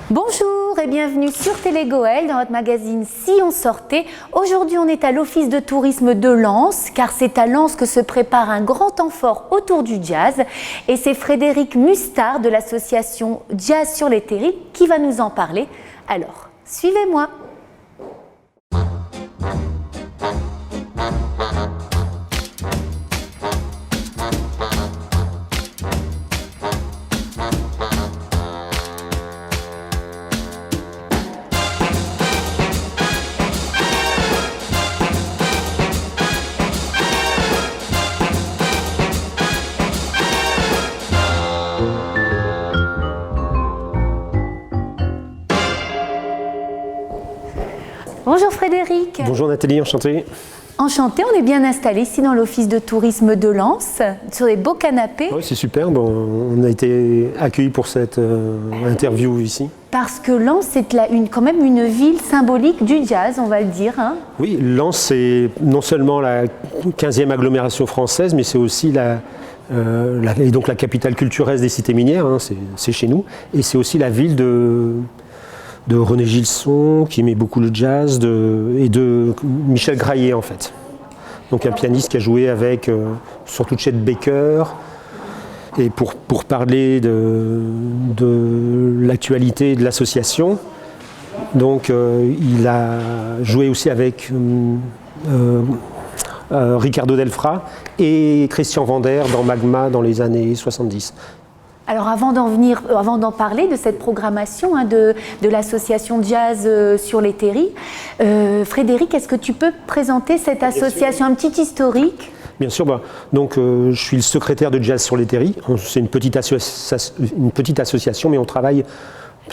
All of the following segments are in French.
Bonjour et bienvenue sur Télé Goël dans votre magazine Si on sortait. Aujourd'hui on est à l'office de tourisme de Lens car c'est à Lens que se prépare un grand temps fort autour du jazz et c'est Frédéric Mustard de l'association Jazz sur les Terris qui va nous en parler. Alors, suivez-moi. Bonjour Frédéric. Bonjour Nathalie, enchanté. Enchanté, on est bien installé ici dans l'office de tourisme de Lens, sur des beaux canapés. Oui, c'est super, on a été accueillis pour cette interview ici. Parce que Lens, c'est quand même une ville symbolique du jazz, on va le dire. Hein. Oui, Lens, c'est non seulement la 15e agglomération française, mais c'est aussi donc la capitale culturelle des cités minières, hein, c'est chez nous. Et c'est aussi la ville de René Gilson, qui aimait beaucoup le jazz, et de Michel Graillet en fait. Donc un pianiste qui a joué avec surtout Chet Baker. Et pour parler de l'actualité de l'association, donc il a joué aussi avec Ricardo Delfra et Christian Vander dans Magma dans les années 70. Alors avant d'en parler de cette programmation de l'association Jazz sur les Terris, Frédéric, est-ce que tu peux présenter cette association, un petit historique ? Bien sûr, donc je suis le secrétaire de Jazz sur les Terris. C'est une petite association, mais on travaille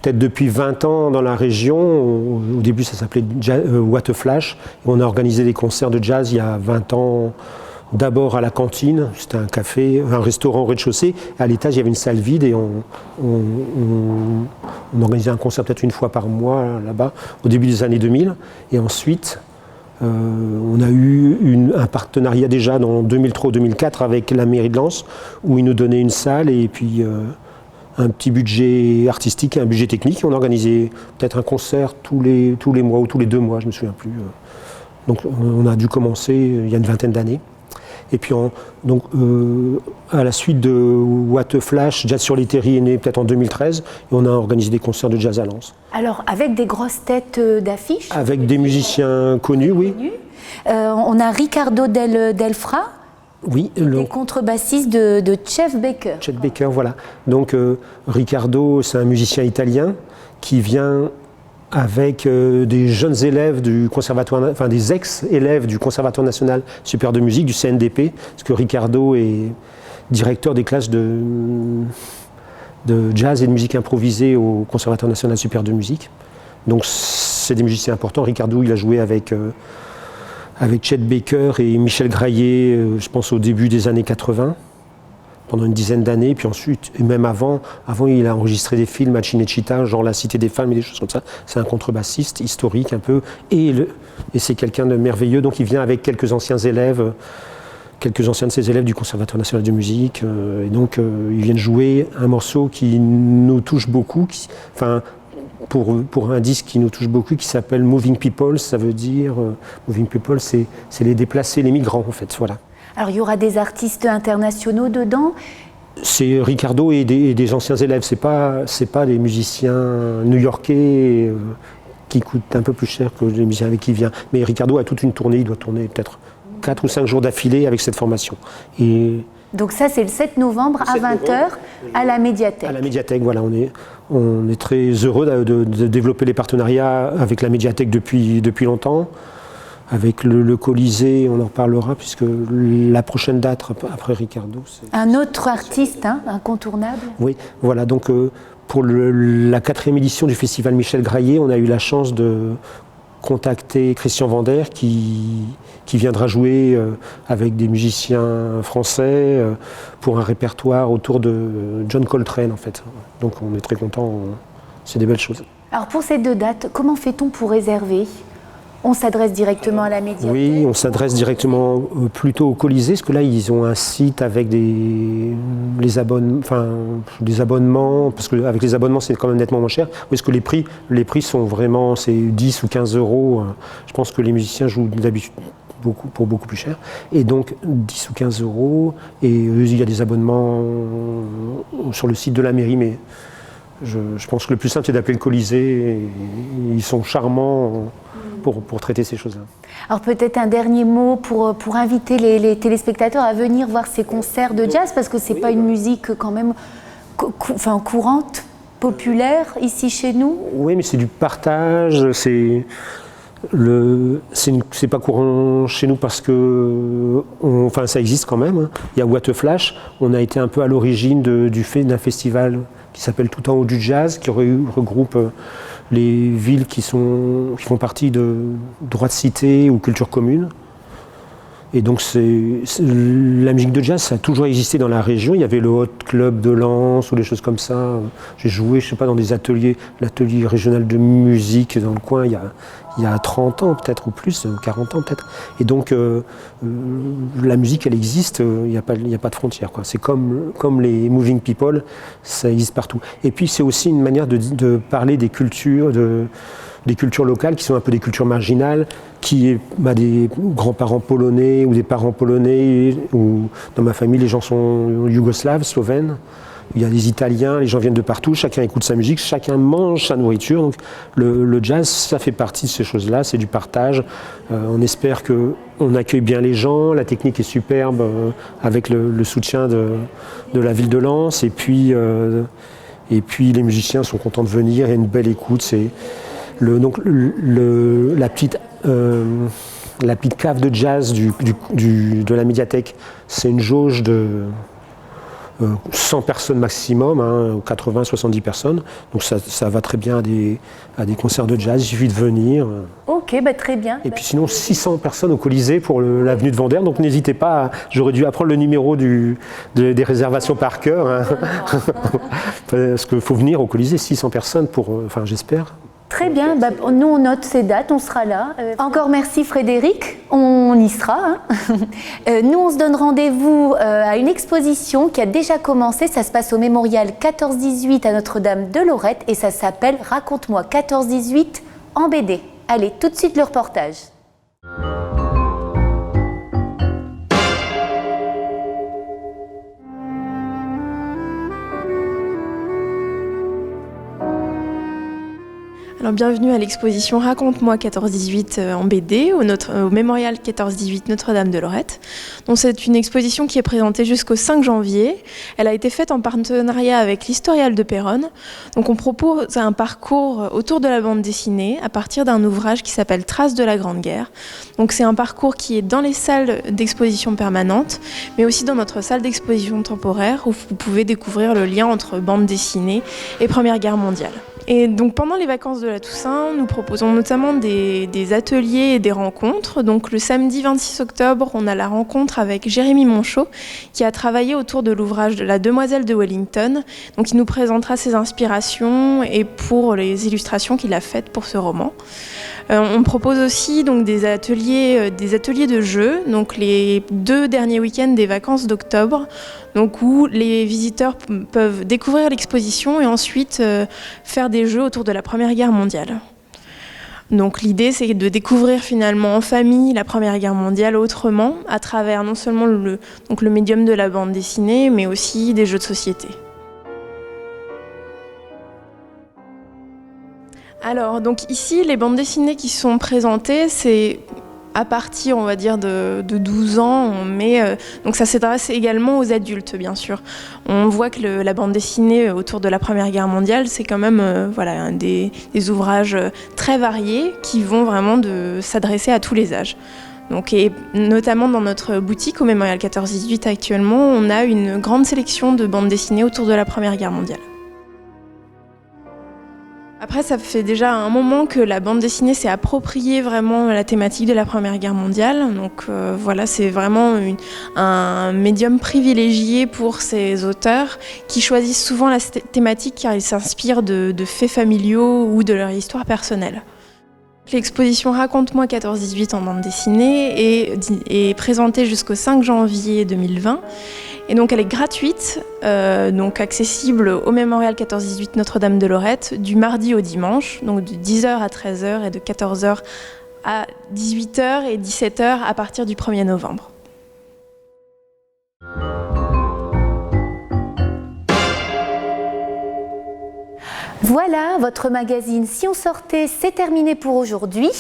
peut-être depuis 20 ans dans la région. Au début, ça s'appelait What a Flash. On a organisé des concerts de jazz il y a 20 ans. D'abord à la cantine, c'était un café, un restaurant au rez-de-chaussée. À l'étage, il y avait une salle vide et on organisait un concert peut-être une fois par mois là-bas, au début des années 2000. Et ensuite, on a eu un partenariat déjà dans 2003-2004 avec la mairie de Lens, où ils nous donnaient une salle et puis un petit budget artistique et un budget technique. On organisait peut-être un concert tous les mois ou tous les 2 mois, je ne me souviens plus. Donc on a dû commencer il y a une vingtaine d'années. Et puis à la suite de What a Flash, Jazz sur les Terris est né peut-être en 2013 et on a organisé des concerts de jazz à Lens. Alors avec des grosses têtes d'affiches. Avec des musiciens connus, oui. On a Ricardo Delfra, oui, le contrebassiste de Chet Baker. Chet Baker, voilà. Donc Ricardo, c'est un musicien italien qui vient avec des jeunes élèves du conservatoire, enfin des ex-élèves du Conservatoire national supérieur de musique, du CNDP, parce que Ricardo est directeur des classes de jazz et de musique improvisée au Conservatoire national supérieur de musique. Donc c'est des musiciens importants. Ricardo, il a joué avec Chet Baker et Michel Graillet, je pense au début des années 80. Pendant une dizaine d'années, puis ensuite, et même avant il a enregistré des films à Cinecittà, genre La Cité des Femmes et des choses comme ça. C'est un contrebassiste historique un peu, et c'est quelqu'un de merveilleux, donc il vient avec quelques anciens de ses élèves du Conservatoire national de musique, et donc ils viennent jouer un morceau qui nous touche beaucoup, pour un disque qui nous touche beaucoup, qui s'appelle Moving People, ça veut dire, Moving People, c'est les déplacés, les migrants en fait, voilà. Alors il y aura des artistes internationaux dedans. C'est Ricardo et des anciens élèves, c'est pas des musiciens new-yorkais qui coûtent un peu plus cher que les musiciens avec qui il vient. Mais Ricardo a toute une tournée, il doit tourner peut-être 4 ou 5 jours d'affilée avec cette formation. Donc ça c'est le 7 novembre à 20h à la médiathèque. À la médiathèque, voilà, on est très heureux de développer les partenariats avec la médiathèque depuis longtemps. Avec le Colisée, on en reparlera, puisque la prochaine date après Ricardo, c'est... Un autre artiste, incontournable. Oui, voilà, donc pour la 4e édition du Festival Michel Graillet, on a eu la chance de contacter Christian Vander, qui viendra jouer avec des musiciens français pour un répertoire autour de John Coltrane, en fait. Donc on est très contents, c'est des belles choses. Alors pour ces 2 dates, comment fait-on pour réserver ? On s'adresse directement à la médiathèque? Oui, on s'adresse directement plutôt au Colisée, parce que là, ils ont un site avec des abonnements, parce qu'avec les abonnements, c'est quand même nettement moins cher. Parce que les prix sont vraiment, c'est 10 ou 15 euros. Je pense que les musiciens jouent d'habitude pour beaucoup plus cher. Et donc 10 ou 15 euros. Et il y a des abonnements sur le site de la mairie, mais je pense que le plus simple, c'est d'appeler le Colisée. Ils sont charmants pour traiter ces choses-là. Alors peut-être un dernier mot pour inviter les téléspectateurs à venir voir ces concerts de jazz, parce que c'est pas une musique quand même courante, populaire ici chez nous. Oui, mais c'est du partage, c'est pas courant chez nous parce que ça existe quand même. Il y a What a Flash, on a été un peu à l'origine d'un festival qui s'appelle Tout en haut du jazz, qui regroupe les villes qui font partie de droit de cité ou culture commune. Et donc la musique de jazz, ça a toujours existé dans la région. Il y avait le Hot Club de Lens ou des choses comme ça. J'ai joué, je sais pas, dans des ateliers, l'atelier régional de musique dans le coin il y a 30 ans peut-être, ou plus, 40 ans peut-être. Et donc la musique, elle existe, il n'y a pas de frontières, quoi. C'est comme les Moving People, ça existe partout. Et puis c'est aussi une manière de parler des cultures, des cultures locales qui sont un peu des cultures marginales, qui est des grands-parents polonais ou des parents polonais, ou dans ma famille les gens sont yougoslaves, slovènes, il y a des Italiens, les gens viennent de partout, chacun écoute sa musique, chacun mange sa nourriture, donc le jazz, ça fait partie de ces choses-là, c'est du partage. On espère qu'on accueille bien les gens, la technique est superbe avec le soutien de la ville de Lens, et puis les musiciens sont contents de venir, il y a une belle écoute. La petite cave de jazz de la médiathèque, c'est une jauge de 100 personnes maximum, 80-70 personnes. Donc ça va très bien à des concerts de jazz, il suffit de venir. Ok, très bien. Et puis sinon 600 personnes au Colisée pour l'avenue de Vendère, donc n'hésitez pas, j'aurais dû apprendre le numéro des réservations par cœur, parce qu'il faut venir au Colisée, 600 personnes j'espère. Très bien, nous on note ces dates, on sera là. Encore merci Frédéric, on y sera. Nous on se donne rendez-vous à une exposition qui a déjà commencé, ça se passe au Mémorial 14-18 à Notre-Dame de Lorette et ça s'appelle Raconte-moi 14-18 en BD. Allez, tout de suite le reportage. Alors, bienvenue à l'exposition Raconte-moi 14-18 en BD au Mémorial 14-18 Notre-Dame de Lorette. Donc, c'est une exposition qui est présentée jusqu'au 5 janvier. Elle a été faite en partenariat avec l'Historial de Péronne. Donc on propose un parcours autour de la bande dessinée à partir d'un ouvrage qui s'appelle Traces de la Grande Guerre. Donc c'est un parcours qui est dans les salles d'exposition permanente, mais aussi dans notre salle d'exposition temporaire où vous pouvez découvrir le lien entre bande dessinée et Première Guerre mondiale. Et donc pendant les vacances de la Toussaint, nous proposons notamment des ateliers et des rencontres. Donc le samedi 26 octobre, on a la rencontre avec Jérémy Monchot qui a travaillé autour de l'ouvrage de La Demoiselle de Wellington. Donc il nous présentera ses inspirations et pour les illustrations qu'il a faites pour ce roman. On propose aussi donc des ateliers de jeux, donc les 2 derniers week-ends des vacances d'octobre, donc où les visiteurs peuvent découvrir l'exposition et ensuite faire des jeux autour de la Première Guerre mondiale. Donc l'idée c'est de découvrir finalement en famille la Première Guerre mondiale autrement, à travers non seulement le médium de la bande dessinée, mais aussi des jeux de société. Alors, donc ici, les bandes dessinées qui sont présentées, c'est à partir, on va dire, de 12 ans, mais donc ça s'adresse également aux adultes, bien sûr. On voit que la bande dessinée autour de la Première Guerre mondiale, c'est quand même des ouvrages très variés qui vont vraiment s'adresser à tous les âges. Donc, et notamment dans notre boutique au Mémorial 14-18 actuellement, on a une grande sélection de bandes dessinées autour de la Première Guerre mondiale. Après, ça fait déjà un moment que la bande dessinée s'est appropriée vraiment la thématique de la Première Guerre mondiale. Donc c'est vraiment un médium privilégié pour ces auteurs qui choisissent souvent la thématique car ils s'inspirent de faits familiaux ou de leur histoire personnelle. L'exposition Raconte-moi 14-18 en bande dessinée est présentée jusqu'au 5 janvier 2020. Et donc elle est gratuite, donc accessible au Mémorial 14-18 Notre-Dame de Lorette du mardi au dimanche, donc de 10h à 13h et de 14h à 18h et 17h à partir du 1er novembre. Voilà, votre magazine Si on sortait, c'est terminé pour aujourd'hui.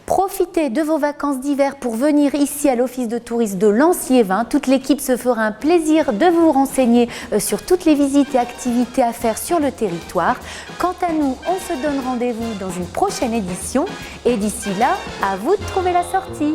Profitez de vos vacances d'hiver pour venir ici à l'Office de tourisme de Lens-Liévin. Toute l'équipe se fera un plaisir de vous renseigner sur toutes les visites et activités à faire sur le territoire. Quant à nous, on se donne rendez-vous dans une prochaine édition. Et d'ici là, à vous de trouver la sortie.